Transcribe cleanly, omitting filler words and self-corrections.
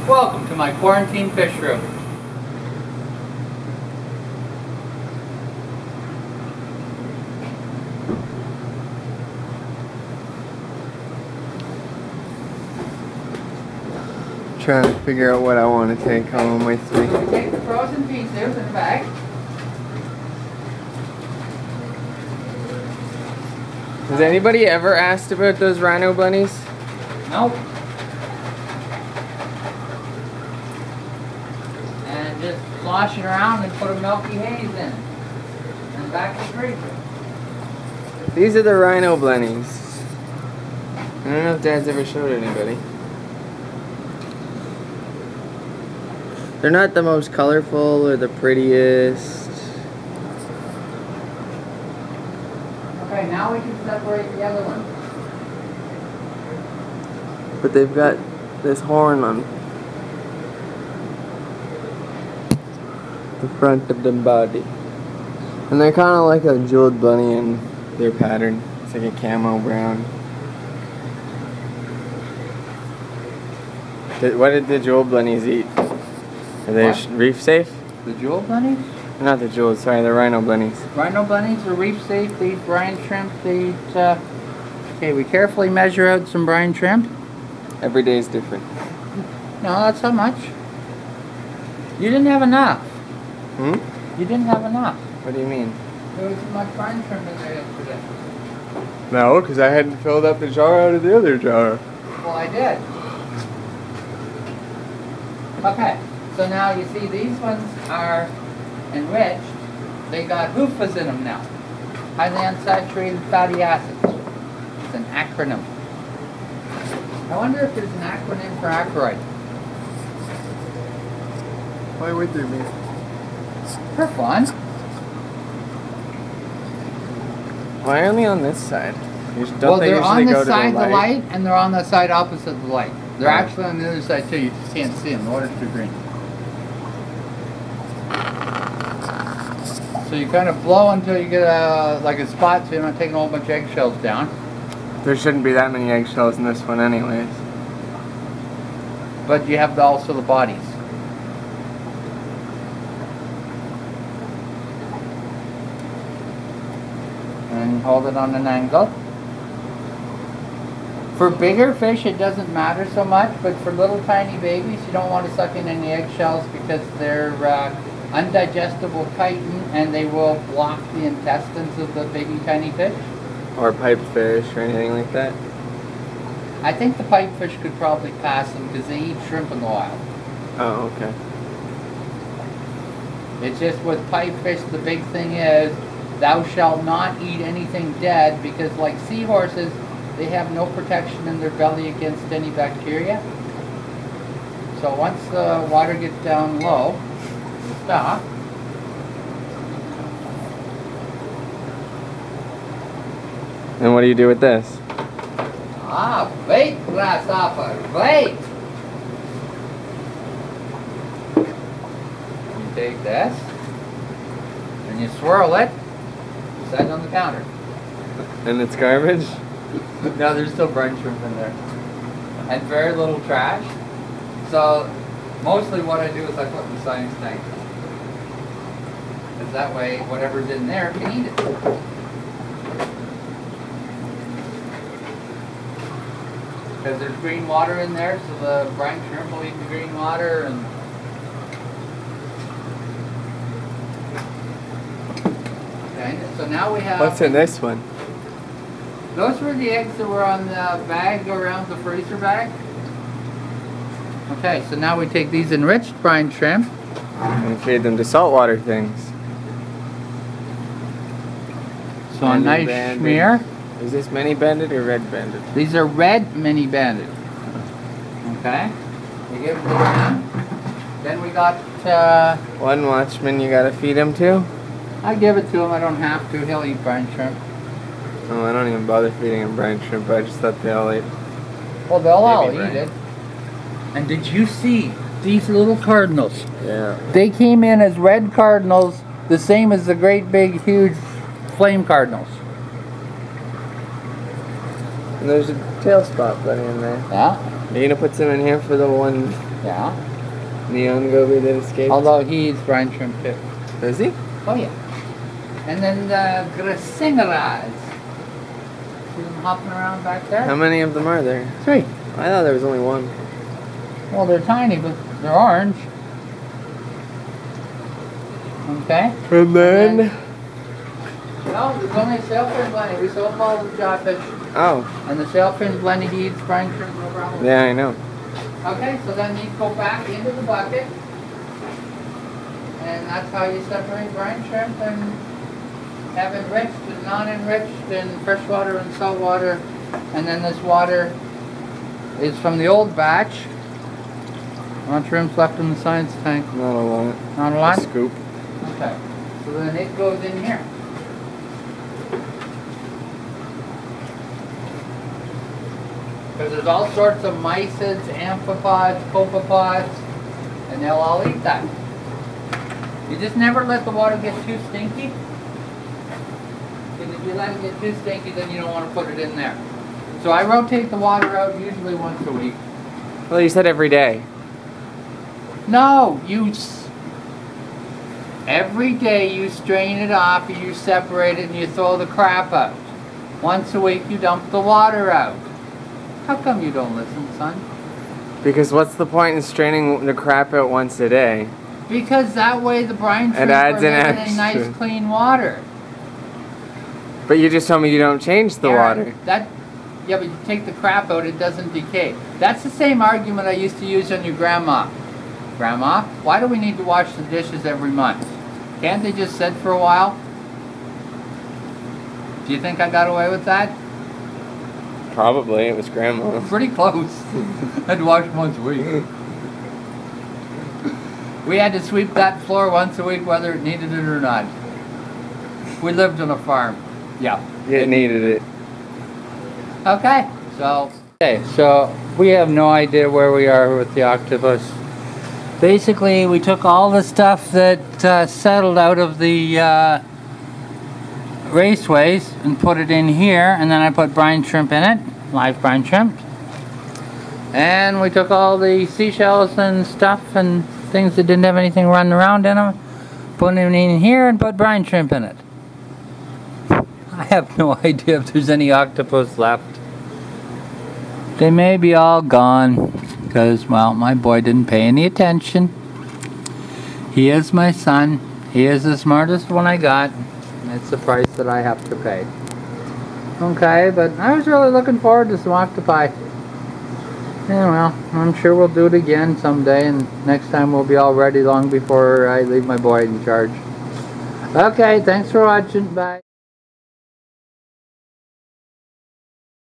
Welcome to my quarantine fish room. Trying to figure out what I want to take home with me. So we take the frozen pieces in the bag. Has anybody ever asked about those rhino bunnies? Nope. And just slosh it around and put a milky haze in it. And back to the freezer. These are the rhino bunnies. I don't know if Dad's ever showed anybody. They're not the most colorful or the prettiest. Okay, now we can separate the other one. But they've got this horn on the front of the body. And they're kind of like a jeweled bunny in their pattern. It's like a camo brown. What did the jeweled bunnies eat? Are they reef safe? The jewel bunnies? Not the jewels, sorry, the rhino bunnies. Rhino bunnies are reef safe. They eat brine shrimp. They eat, okay, we carefully measure out some brine shrimp. Every day is different. No, that's how much. You didn't have enough. Hmm? You didn't have enough. What do you mean? There was too much brine shrimp in there yesterday. No, because I hadn't filled up the jar out of the other jar. Well, I did. Okay, so now you see these ones are enriched. They got HUFAs in them now. Highly unsaturated fatty acids. It's an acronym. I wonder if there's an acronym for acarite. Why would there be? For fun. Why only on this side? Well, they're on the side of the light, and they're on the side opposite the light. They're actually on the other side too. You just can't see them. The water's too green. So you kind of blow until you get like a spot, so you're not taking a whole bunch of eggshells down. There shouldn't be that many eggshells in this one anyways. But you have also the bodies. And hold it on an angle. For bigger fish, it doesn't matter so much, but for little tiny babies, you don't want to suck in any eggshells because they're undigestible chitin and they will block the intestines of the baby tiny fish. Or pipefish or anything like that. I think the pipefish could probably pass them because they eat shrimp in the wild. Oh, okay. It's just with pipefish, the big thing is, thou shalt not eat anything dead because like seahorses, they have no protection in their belly against any bacteria. So once the water gets down low, stop. And what do you do with this? Ah, wait, grasshopper, wait! You take this, and you swirl it, set it on the counter. And it's garbage? No, there's still brine shrimp in there. And very little trash. So, mostly what I do is I put in the science tank. Because that way, whatever's in there can eat it. Because there's green water in there, so the brine shrimp will eat the green water. And okay, so now we have... What's in this one? Those were the eggs that were on the bag around the freezer bag. Okay, so now we take these enriched brine shrimp. And feed them to saltwater things. So a nice smear. Is this mini banded or red banded? These are red mini banded. Okay. You give it to them. Then we got... one watchman you gotta feed him to? I give it to him. I don't have to. He'll eat brine shrimp. Oh, I don't even bother feeding him brine shrimp. I just thought they all ate. Well, they'll all eat it. And did you see these little cardinals? Yeah. They came in as red cardinals, the same as the great big huge flame cardinals. And there's a tail spot bunny in there. Yeah. Are you gonna put some in here for the one Yeah. Neon goby that escaped. Although he eats brine shrimp too. Does he? Oh yeah. And then the grassingeras. See them hopping around back there? How many of them are there? 3. I thought there was only one. Well, they're tiny, but they're orange. Okay. And then? No, there's only sailfin blenny. We sold them all the jawfish. Oh. And the sailfin blenny eats brine shrimp, no problem. Yeah, I know. Okay, so then you go back into the bucket. And that's how you separate brine shrimp and have enriched and non-enriched and freshwater and saltwater. And then this water is from the old batch. How much room's left in the science tank? Not a lot. Not a lot? A scoop. Okay. So then it goes in here. Because there's all sorts of mysids, amphipods, copepods, and they'll all eat that. You just never let the water get too stinky. Because if you let it get too stinky, then you don't want to put it in there. So I rotate the water out usually once a week. Well, you said every day. No, every day you strain it off, you separate it, and you throw the crap out. Once a week you dump the water out. How come you don't listen, son? Because what's the point in straining the crap out once a day? Because that way the brine shrimp adds are an living in extra. nice clean water. But you just told me you don't change the water. Yeah, but you take the crap out, it doesn't decay. That's the same argument I used to use on your grandma. Grandma, why do we need to wash the dishes every month? Can't they just sit for a while? Do you think I got away with that? Probably, it was grandma. Pretty close. I'd wash once a week. We had to sweep that floor once a week whether it needed it or not. We lived on a farm. Yeah. It needed it. Okay, so we have no idea where we are with the octopus. Basically, we took all the stuff that settled out of the raceways and put it in here, and then I put brine shrimp in it, live brine shrimp. And we took all the seashells and stuff and things that didn't have anything running around in them, put them in here and put brine shrimp in it. I have no idea if there's any octopus left. They may be all gone because, well, my boy didn't pay any attention. He is my son. He is the smartest one I got. It's the price that I have to pay. Okay, but I was really looking forward to some octopi. Yeah, well, I'm sure we'll do it again someday, and next time we'll be all ready long before I leave my boy in charge. Okay, thanks for watching. Bye.